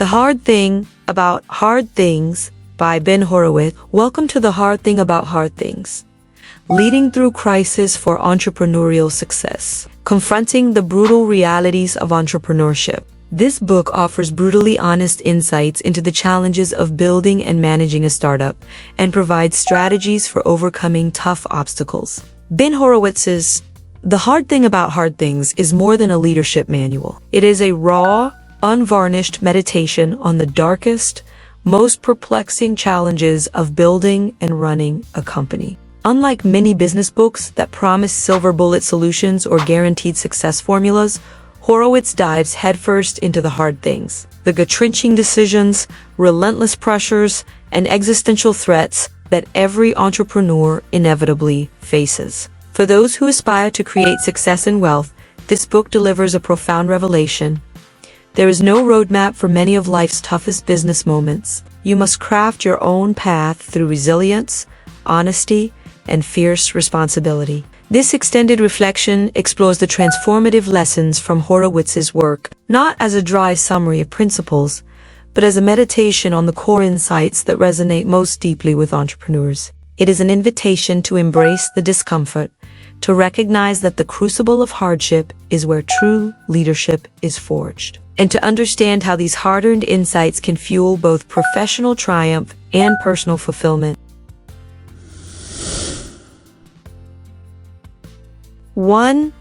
The Hard Thing About Hard Things by Ben Horowitz. Welcome to The Hard Thing About Hard Things. Leading through crisis for entrepreneurial success. Confronting the brutal realities of entrepreneurship. This book offers brutally honest insights into the challenges of building and managing a startup and provides strategies for overcoming tough obstacles. Ben Horowitz's The Hard Thing About Hard Things is more than a leadership manual. It is a raw, unvarnished meditation on the darkest, most perplexing challenges of building and running a company. Unlike many business books that promise silver bullet solutions or guaranteed success formulas, Horowitz dives headfirst into the hard things, the gut-wrenching decisions, relentless pressures, and existential threats that every entrepreneur inevitably faces. For those who aspire to create success and wealth, this book delivers a profound revelation. There is no roadmap for many of life's toughest business moments. You must craft your own path through resilience, honesty, and fierce responsibility. This extended reflection explores the transformative lessons from Horowitz's work, not as a dry summary of principles, but as a meditation on the core insights that resonate most deeply with entrepreneurs. It is an invitation to embrace the discomfort, to recognize that the crucible of hardship is where true leadership is forged, and to understand how these hard-earned insights can fuel both professional triumph and personal fulfillment. 1.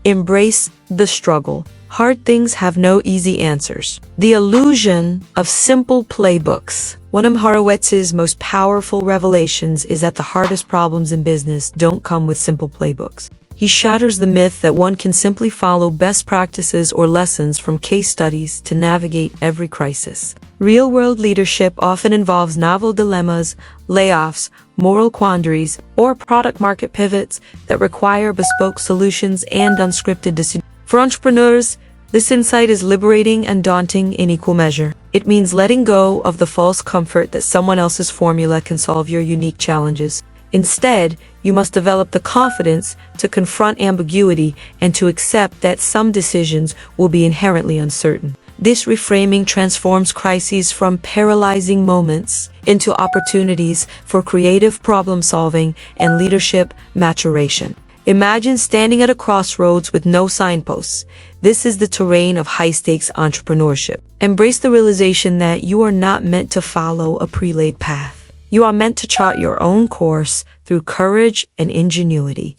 Embrace the struggle. Hard things have no easy answers. The illusion of simple playbooks. One of Horowitz's most powerful revelations is that the hardest problems in business don't come with simple playbooks. He shatters the myth that one can simply follow best practices or lessons from case studies to navigate every crisis. Real-world leadership often involves novel dilemmas, layoffs, moral quandaries, or product-market pivots that require bespoke solutions and unscripted decisions. For entrepreneurs, this insight is liberating and daunting in equal measure. It means letting go of the false comfort that someone else's formula can solve your unique challenges. Instead, you must develop the confidence to confront ambiguity and to accept that some decisions will be inherently uncertain. This reframing transforms crises from paralyzing moments into opportunities for creative problem-solving and leadership maturation. Imagine standing at a crossroads with no signposts. This is the terrain of high-stakes entrepreneurship. Embrace the realization that you are not meant to follow a pre-laid path. You are meant to chart your own course through courage and ingenuity.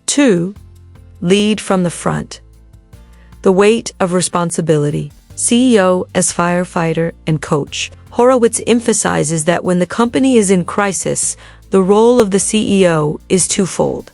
2. Lead from the front. The weight of responsibility. CEO as firefighter and coach. Horowitz emphasizes that when the company is in crisis, the role of the CEO is twofold.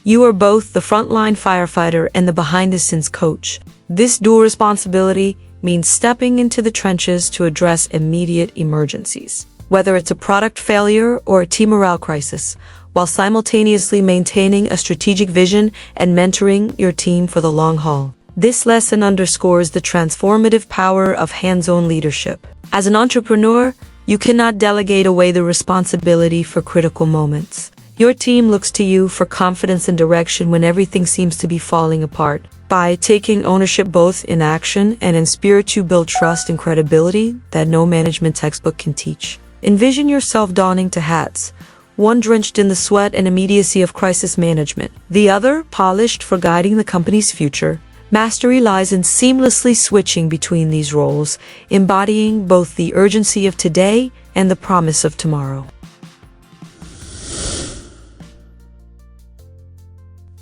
You are both the frontline firefighter and the behind-the-scenes coach. This dual responsibility means stepping into the trenches to address immediate emergencies, whether it's a product failure or a team morale crisis, while simultaneously maintaining a strategic vision and mentoring your team for the long haul. This lesson underscores the transformative power of hands-on leadership. As an entrepreneur, you cannot delegate away the responsibility for critical moments. Your team looks to you for confidence and direction when everything seems to be falling apart. By taking ownership both in action and in spirit, you build trust and credibility that no management textbook can teach. Envision yourself donning two hats, one drenched in the sweat and immediacy of crisis management, the other polished for guiding the company's future. Mastery lies in seamlessly switching between these roles, embodying both the urgency of today and the promise of tomorrow.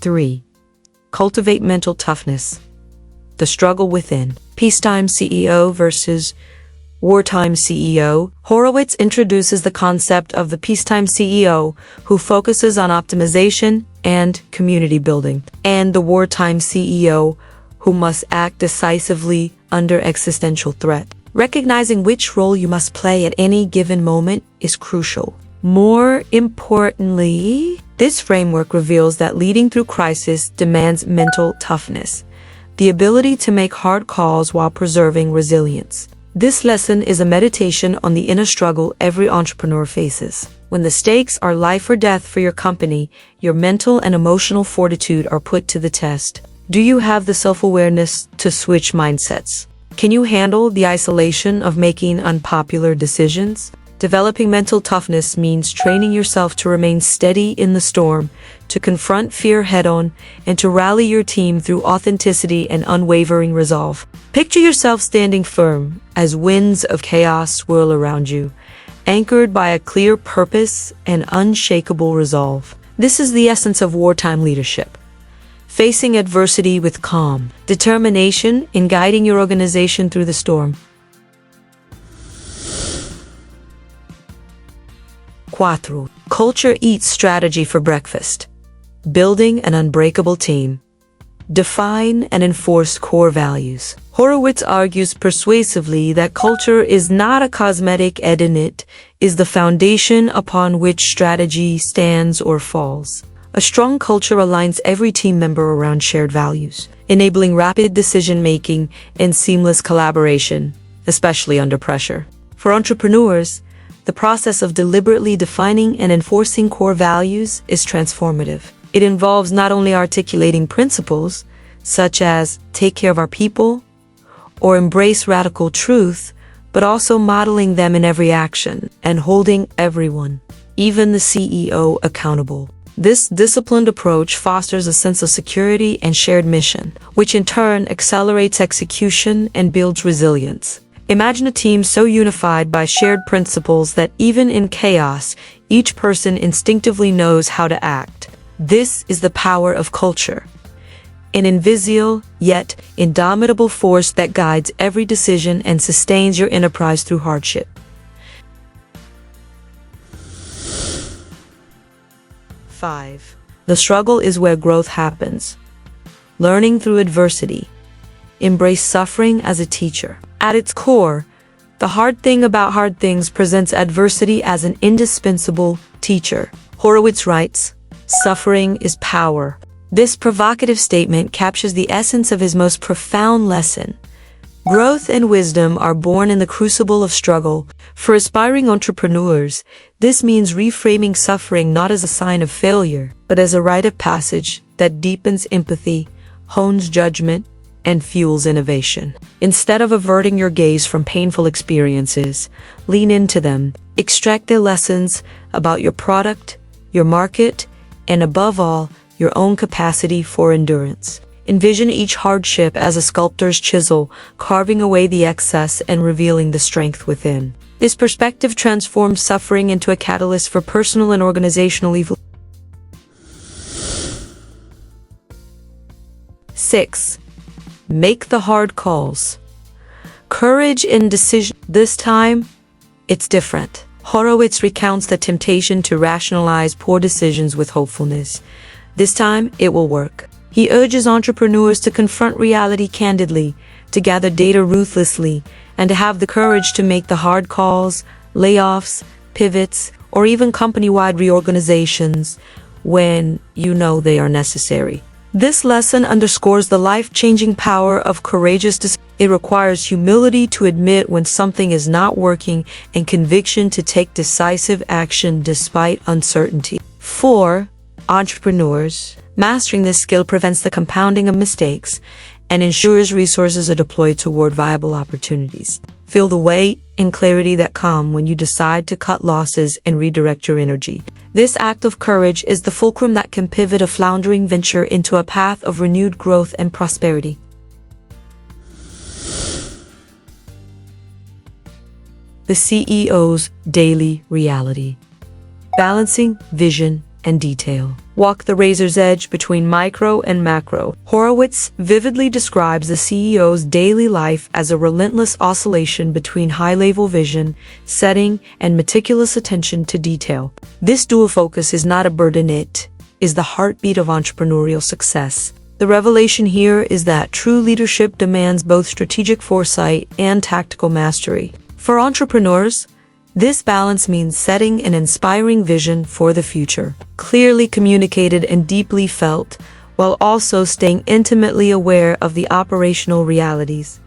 3. Cultivate mental toughness. The struggle within. Peacetime CEO versus wartime CEO. Horowitz introduces the concept of the peacetime CEO, who focuses on optimization and community building, and the wartime CEO, who must act decisively under existential threat. Recognizing which role you must play at any given moment is crucial. More importantly, this framework reveals that leading through crisis demands mental toughness, the ability to make hard calls while preserving resilience. This lesson is a meditation on the inner struggle every entrepreneur faces. When the stakes are life or death for your company, your mental and emotional fortitude are put to the test. Do you have the self-awareness to switch mindsets? Can you handle the isolation of making unpopular decisions? Developing mental toughness means training yourself to remain steady in the storm, to confront fear head-on, and to rally your team through authenticity and unwavering resolve. Picture yourself standing firm as winds of chaos swirl around you, anchored by a clear purpose and unshakable resolve. This is the essence of wartime leadership. Facing adversity with calm, determination in guiding your organization through the storm. 4. Culture eats strategy for breakfast. Building an unbreakable team. Define and enforce core values. Horowitz argues persuasively that culture is not a cosmetic add-on, it is the foundation upon which strategy stands or falls. A strong culture aligns every team member around shared values, enabling rapid decision-making and seamless collaboration, especially under pressure. For entrepreneurs, the process of deliberately defining and enforcing core values is transformative. It involves not only articulating principles, such as take care of our people or embrace radical truth, but also modeling them in every action and holding everyone, even the CEO, accountable. This disciplined approach fosters a sense of security and shared mission, which in turn accelerates execution and builds resilience. Imagine a team so unified by shared principles that even in chaos, each person instinctively knows how to act. This is the power of culture, an invisible yet indomitable force that guides every decision and sustains your enterprise through hardship. 5. The struggle is where growth happens. Learning through adversity. Embrace suffering as a teacher. At its core, The Hard Thing About Hard Things presents adversity as an indispensable teacher. Horowitz writes, "Suffering is power." This provocative statement captures the essence of his most profound lesson. Growth and wisdom are born in the crucible of struggle. For aspiring entrepreneurs, this means reframing suffering not as a sign of failure, but as a rite of passage that deepens empathy, hones judgment, and fuels innovation. Instead of averting your gaze from painful experiences, lean into them, extract their lessons about your product, your market, and above all, your own capacity for endurance. Envision each hardship as a sculptor's chisel, carving away the excess and revealing the strength within. This perspective transforms suffering into a catalyst for personal and organizational evolution. 6. Make the hard calls. Courage in decision. This time, it's different. Horowitz recounts the temptation to rationalize poor decisions with hopefulness. This time, it will work. He urges entrepreneurs to confront reality candidly, to gather data ruthlessly, and to have the courage to make the hard calls, layoffs, pivots, or even company-wide reorganizations when you know they are necessary. This lesson underscores the life-changing power of courageous decisions. It requires humility to admit when something is not working and conviction to take decisive action despite uncertainty. 4. Entrepreneurs. Mastering this skill prevents the compounding of mistakes and ensures resources are deployed toward viable opportunities. Feel the weight and clarity that come when you decide to cut losses and redirect your energy. This act of courage is the fulcrum that can pivot a floundering venture into a path of renewed growth and prosperity. The CEO's daily reality. Balancing vision and detail. Walk the razor's edge between micro and macro. Horowitz vividly describes the CEO's daily life as a relentless oscillation between high-level vision, setting, and meticulous attention to detail. This dual focus is not a burden, it is the heartbeat of entrepreneurial success. The revelation here is that true leadership demands both strategic foresight and tactical mastery. For entrepreneurs, this balance means setting an inspiring vision for the future, clearly communicated and deeply felt, while also staying intimately aware of the operational realities.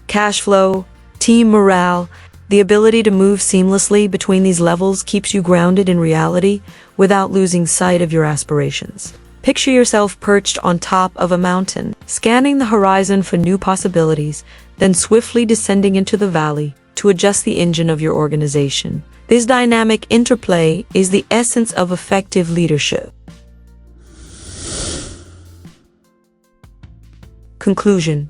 Cash flow, team morale, the ability to move seamlessly between these levels keeps you grounded in reality without losing sight of your aspirations. Picture yourself perched on top of a mountain, scanning the horizon for new possibilities, then swiftly descending into the valley to adjust the engine of your organization. This dynamic interplay is the essence of effective leadership. Conclusion: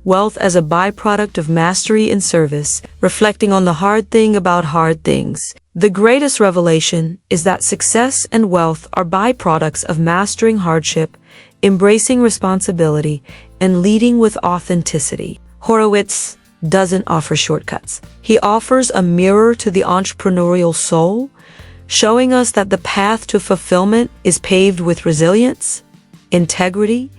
wealth as a byproduct of mastery and service, reflecting on the hard thing about hard things. The greatest revelation is that success and wealth are byproducts of mastering hardship, embracing responsibility, and leading with authenticity. Horowitz doesn't offer shortcuts. He offers a mirror to the entrepreneurial soul, showing us that the path to fulfillment is paved with resilience, integrity,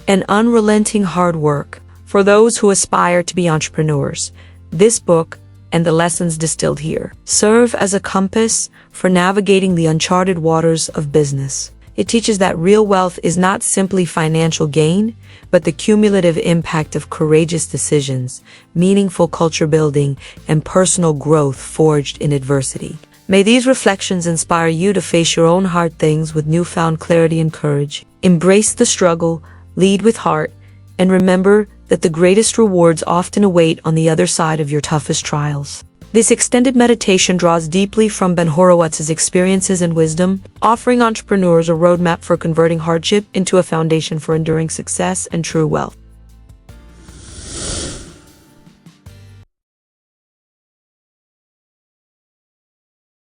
and unrelenting hard work. For those who aspire to be entrepreneurs, this book and the lessons distilled here serve as a compass for navigating the uncharted waters of business. It teaches that real wealth is not simply financial gain, but the cumulative impact of courageous decisions, meaningful culture building, and personal growth forged in adversity. May these reflections inspire you to face your own hard things with newfound clarity and courage. Embrace the struggle, lead with heart, and remember that the greatest rewards often await on the other side of your toughest trials. This extended meditation draws deeply from Ben Horowitz's experiences and wisdom, offering entrepreneurs a roadmap for converting hardship into a foundation for enduring success and true wealth.